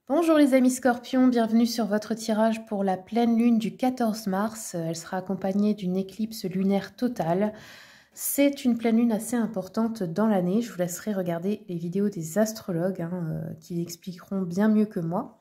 Bonjour les amis scorpions, bienvenue sur votre tirage pour la pleine lune du 14 mars. Elle sera accompagnée d'une éclipse lunaire totale. C'est une pleine lune assez importante dans l'année. Je vous laisserai regarder les vidéos des astrologues qui expliqueront bien mieux que moi.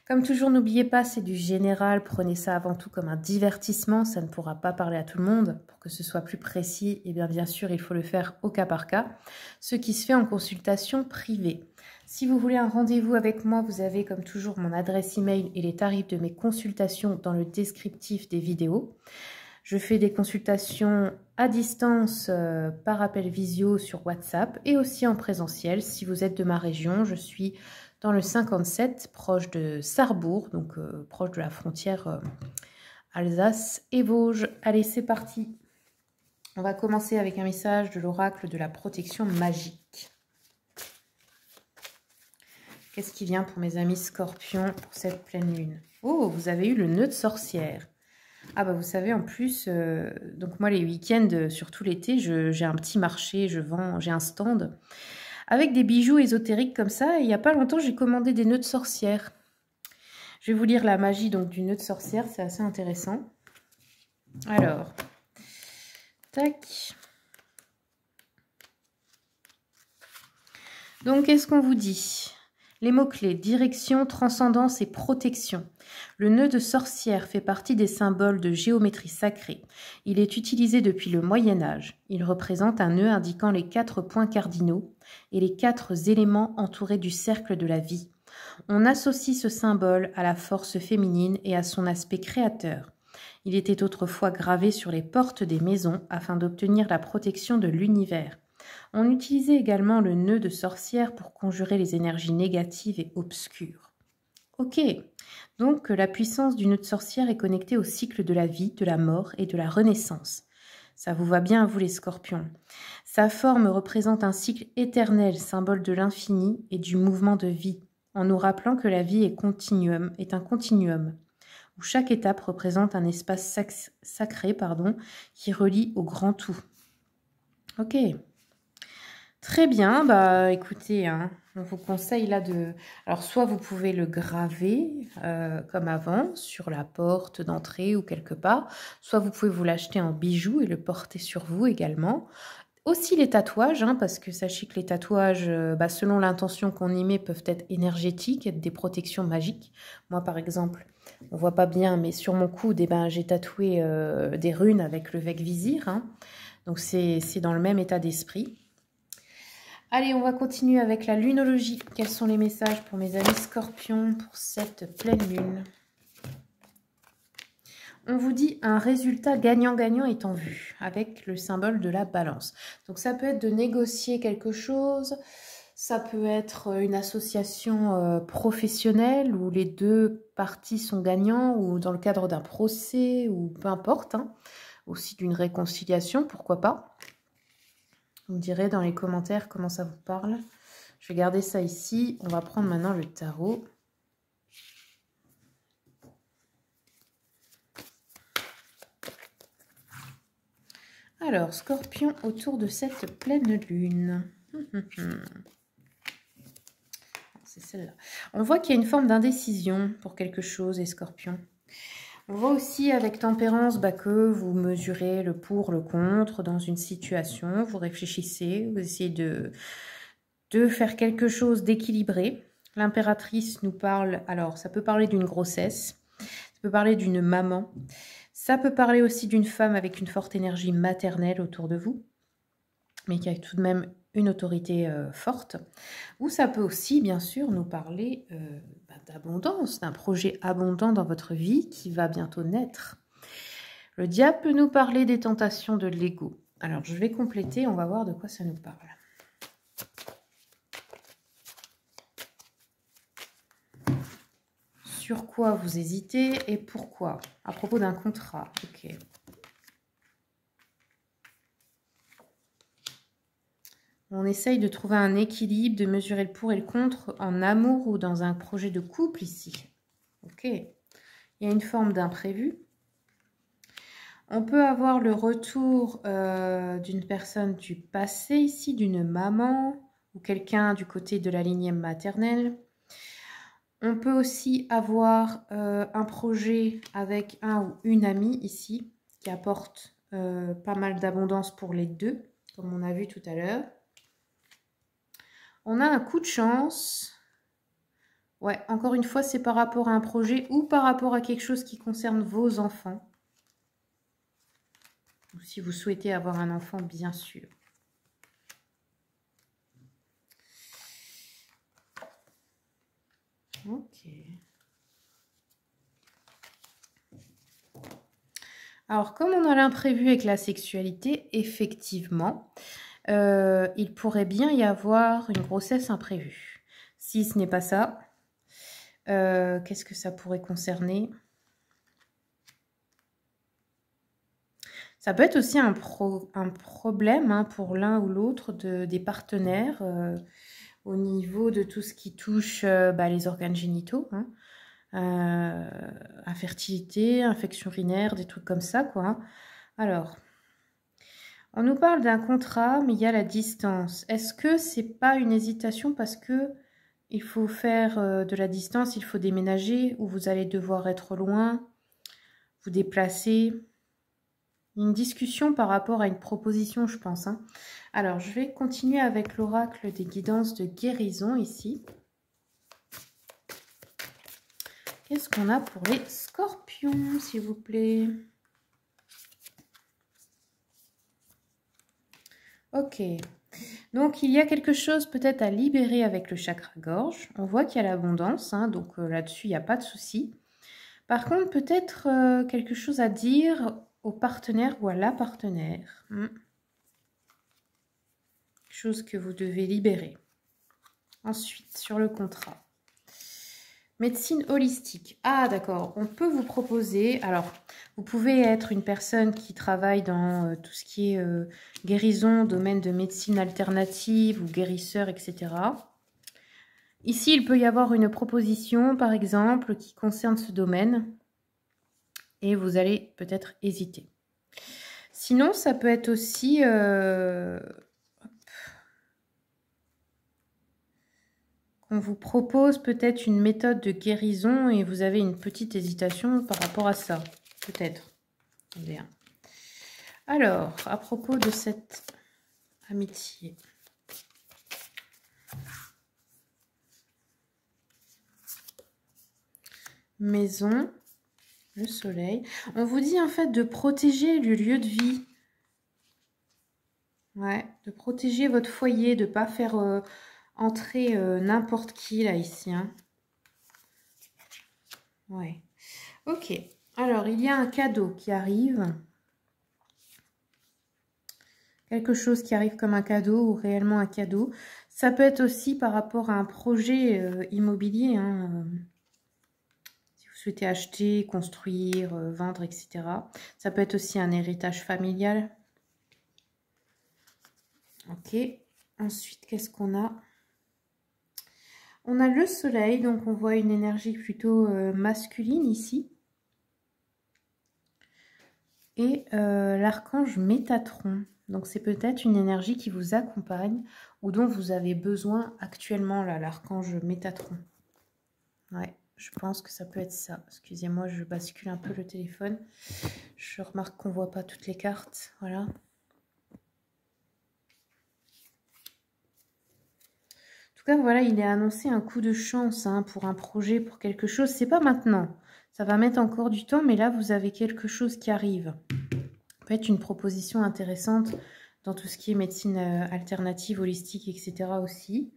Comme toujours, n'oubliez pas, c'est du général. Prenez ça avant tout comme un divertissement. Ça ne pourra pas parler à tout le monde. Pour que ce soit plus précis, et bien sûr, il faut le faire au cas par cas. Ce qui se fait en consultation privée. Si vous voulez un rendez-vous avec moi, vous avez comme toujours mon adresse email et les tarifs de mes consultations dans le descriptif des vidéos. Je fais des consultations à distance par appel visio sur WhatsApp et aussi en présentiel. Si vous êtes de ma région, je suis dans le 57, proche de Sarrebourg, donc proche de la frontière Alsace et Vosges. Allez, c'est parti. On va commencer avec un message de l'oracle de la protection magique. Qu'est-ce qui vient pour mes amis scorpions pour cette pleine lune? Oh, vous avez eu le nœud de sorcière. Ah bah vous savez, en plus, donc moi les week-ends, surtout l'été, j'ai un petit marché, je vends, j'ai un stand avec des bijoux ésotériques comme ça. Et il n'y a pas longtemps, j'ai commandé des nœuds de sorcière. Je vais vous lire la magie donc du nœud de sorcière, c'est assez intéressant. Alors, tac. Donc, qu'est-ce qu'on vous dit? Les mots-clés, direction, transcendance et protection. Le nœud de sorcière fait partie des symboles de géométrie sacrée. Il est utilisé depuis le Moyen-Âge. Il représente un nœud indiquant les 4 points cardinaux et les 4 éléments entourés du cercle de la vie. On associe ce symbole à la force féminine et à son aspect créateur. Il était autrefois gravé sur les portes des maisons afin d'obtenir la protection de l'univers. On utilisait également le nœud de sorcière pour conjurer les énergies négatives et obscures. Ok, donc la puissance du nœud de sorcière est connectée au cycle de la vie, de la mort et de la renaissance. Ça vous va bien à vous les scorpions. Sa forme représente un cycle éternel, symbole de l'infini et du mouvement de vie, en nous rappelant que la vie est un continuum, où chaque étape représente un espace sacré qui relie au grand tout. Ok. Très bien, bah écoutez, on vous conseille là de... Alors soit vous pouvez le graver comme avant sur la porte d'entrée ou quelque part, soit vous pouvez vous l'acheter en bijou et le porter sur vous également. Aussi les tatouages, parce que sachez que les tatouages, selon l'intention qu'on y met, peuvent être énergétiques, être des protections magiques. Moi par exemple, on voit pas bien, mais sur mon coude, j'ai tatoué des runes avec le Vec Vizir, donc c'est dans le même état d'esprit. Allez, on va continuer avec la lunologie. Quels sont les messages pour mes amis scorpions pour cette pleine lune? On vous dit un résultat gagnant-gagnant est en vue avec le symbole de la balance. Donc ça peut être de négocier quelque chose, ça peut être une association professionnelle où les deux parties sont gagnants ou dans le cadre d'un procès ou peu importe, aussi d'une réconciliation, pourquoi pas. Vous me direz dans les commentaires comment ça vous parle. Je vais garder ça ici. On va prendre maintenant le tarot. Alors, scorpion autour de cette pleine lune. C'est celle-là. On voit qu'il y a une forme d'indécision pour quelque chose, les scorpions. On voit aussi avec tempérance que vous mesurez le pour, le contre dans une situation. Vous réfléchissez, vous essayez de faire quelque chose d'équilibré. L'impératrice nous parle, alors ça peut parler d'une grossesse, ça peut parler d'une maman, ça peut parler aussi d'une femme avec une forte énergie maternelle autour de vous, mais qui a tout de même une autorité forte. Ou ça peut aussi, bien sûr, nous parler d'abondance, d'un projet abondant dans votre vie qui va bientôt naître. Le diable peut nous parler des tentations de l'ego. Alors, je vais compléter, on va voir de quoi ça nous parle. Sur quoi vous hésitez et pourquoi? À propos d'un contrat, ok. On essaye de trouver un équilibre, de mesurer le pour et le contre en amour ou dans un projet de couple ici. Ok. Il y a une forme d'imprévu. On peut avoir le retour d'une personne du passé ici, d'une maman ou quelqu'un du côté de la lignée maternelle. On peut aussi avoir un projet avec un ou une amie ici qui apporte pas mal d'abondance pour les deux, comme on a vu tout à l'heure. On a un coup de chance. Ouais, encore une fois, c'est par rapport à un projet ou par rapport à quelque chose qui concerne vos enfants. Ou si vous souhaitez avoir un enfant, bien sûr. Ok. Alors, comme on a l'imprévu avec la sexualité, effectivement, il pourrait bien y avoir une grossesse imprévue. Si ce n'est pas ça, qu'est-ce que ça pourrait concerner? Ça peut être aussi un problème hein, pour l'un ou l'autre des partenaires au niveau de tout ce qui touche les organes génitaux, hein, infertilité, infection urinaire, des trucs comme ça, quoi. Hein. Alors, on nous parle d'un contrat, mais il y a la distance. Est-ce que c'est pas une hésitation parce que il faut faire de la distance, il faut déménager, ou vous allez devoir être loin, vous déplacer? Une discussion par rapport à une proposition, je pense. Hein. Alors, je vais continuer avec l'oracle des guidances de guérison ici. Qu'est-ce qu'on a pour les scorpions, s'il vous plaît? Ok. Donc, il y a quelque chose peut-être à libérer avec le chakra-gorge. On voit qu'il y a l'abondance, hein, donc là-dessus, il n'y a pas de souci. Par contre, peut-être quelque chose à dire au partenaire ou à la partenaire. Chose que vous devez libérer. Ensuite, sur le contrat. Médecine holistique. Ah, d'accord. On peut vous proposer... Alors, vous pouvez être une personne qui travaille dans tout ce qui est guérison, domaine de médecine alternative ou guérisseur, etc. Ici, il peut y avoir une proposition, par exemple, qui concerne ce domaine. Et vous allez peut-être hésiter. Sinon, ça peut être aussi... on vous propose peut-être une méthode de guérison et vous avez une petite hésitation par rapport à ça. Peut-être. Bien. Alors, à propos de cette amitié. Maison, le soleil. On vous dit en fait de protéger le lieu de vie. Ouais, de protéger votre foyer, de ne pas faire entrer n'importe qui là ici. Hein. Ouais. Ok. Alors, il y a un cadeau qui arrive. Quelque chose qui arrive comme un cadeau ou réellement un cadeau. Ça peut être aussi par rapport à un projet immobilier. Hein, si vous souhaitez acheter, construire, vendre, etc. Ça peut être aussi un héritage familial. Ok. Ensuite, qu'est-ce qu'on a? On a le soleil, donc on voit une énergie plutôt masculine ici. Et l'archange Métatron. Donc c'est peut-être une énergie qui vous accompagne ou dont vous avez besoin actuellement, là, l'archange Métatron. Ouais, je pense que ça peut être ça. Excusez-moi, je bascule un peu le téléphone. Je remarque qu'on ne voit pas toutes les cartes. Voilà. En tout cas, voilà, il est annoncé un coup de chance hein, pour un projet, pour quelque chose. C'est pas maintenant. Ça va mettre encore du temps, mais là, vous avez quelque chose qui arrive. Ça peut être une proposition intéressante dans tout ce qui est médecine alternative, holistique, etc. aussi.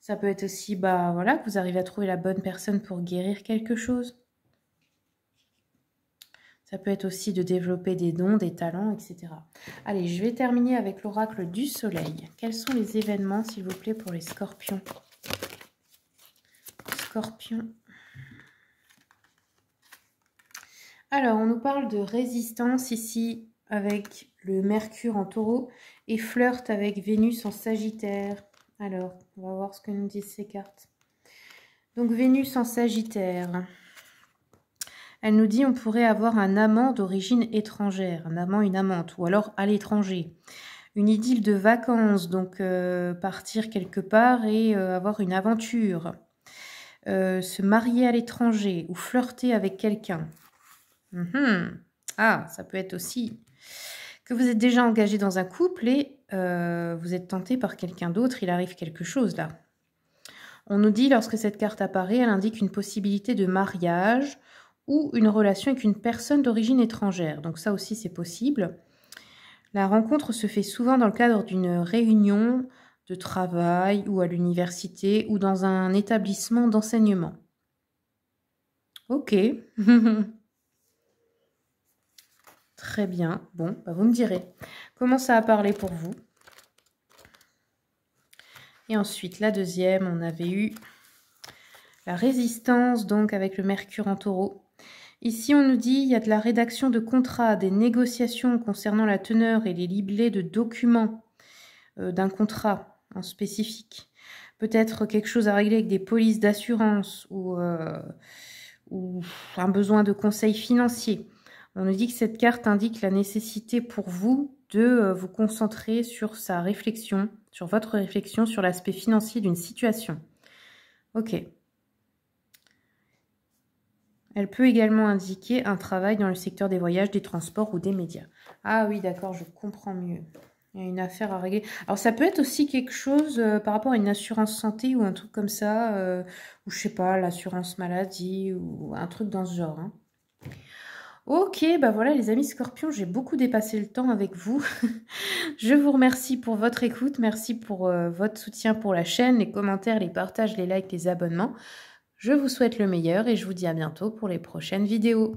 Ça peut être aussi, voilà, que vous arrivez à trouver la bonne personne pour guérir quelque chose. Ça peut être aussi de développer des dons, des talents, etc. Allez, je vais terminer avec l'oracle du soleil. Quels sont les événements, s'il vous plaît, pour les scorpions? Scorpions. Alors, on nous parle de résistance ici avec le Mercure en taureau et flirte avec Vénus en Sagittaire. Alors, on va voir ce que nous disent ces cartes. Donc, Vénus en Sagittaire. Elle nous dit on pourrait avoir un amant d'origine étrangère, un amant, une amante, ou alors à l'étranger. Une idylle de vacances, donc partir quelque part et avoir une aventure. se marier à l'étranger ou flirter avec quelqu'un. Ah, ça peut être aussi que vous êtes déjà engagé dans un couple et vous êtes tenté par quelqu'un d'autre, il arrive quelque chose là. On nous dit, lorsque cette carte apparaît, elle indique une possibilité de mariage ou une relation avec une personne d'origine étrangère. Donc ça aussi, c'est possible. La rencontre se fait souvent dans le cadre d'une réunion de travail ou à l'université ou dans un établissement d'enseignement. Ok. Très bien. Bon, bah vous me direz comment ça a parlé pour vous. Et ensuite, la deuxième, on avait eu la résistance, donc avec le Mercure en Taureau. Ici, on nous dit il y a de la rédaction de contrats, des négociations concernant la teneur et les liblets de documents d'un contrat en spécifique. Peut-être quelque chose à régler avec des polices d'assurance ou un besoin de conseil financier. On nous dit que cette carte indique la nécessité pour vous de vous concentrer sur sa réflexion, sur votre réflexion sur l'aspect financier d'une situation. Ok. Elle peut également indiquer un travail dans le secteur des voyages, des transports ou des médias. Ah oui, d'accord, je comprends mieux. Il y a une affaire à régler. Alors, ça peut être aussi quelque chose par rapport à une assurance santé ou un truc comme ça, ou je sais pas, l'assurance maladie ou un truc dans ce genre. Hein. Ok, bah voilà les amis Scorpions, j'ai beaucoup dépassé le temps avec vous. Je vous remercie pour votre écoute, merci pour votre soutien pour la chaîne, les commentaires, les partages, les likes, les abonnements. Je vous souhaite le meilleur et je vous dis à bientôt pour les prochaines vidéos.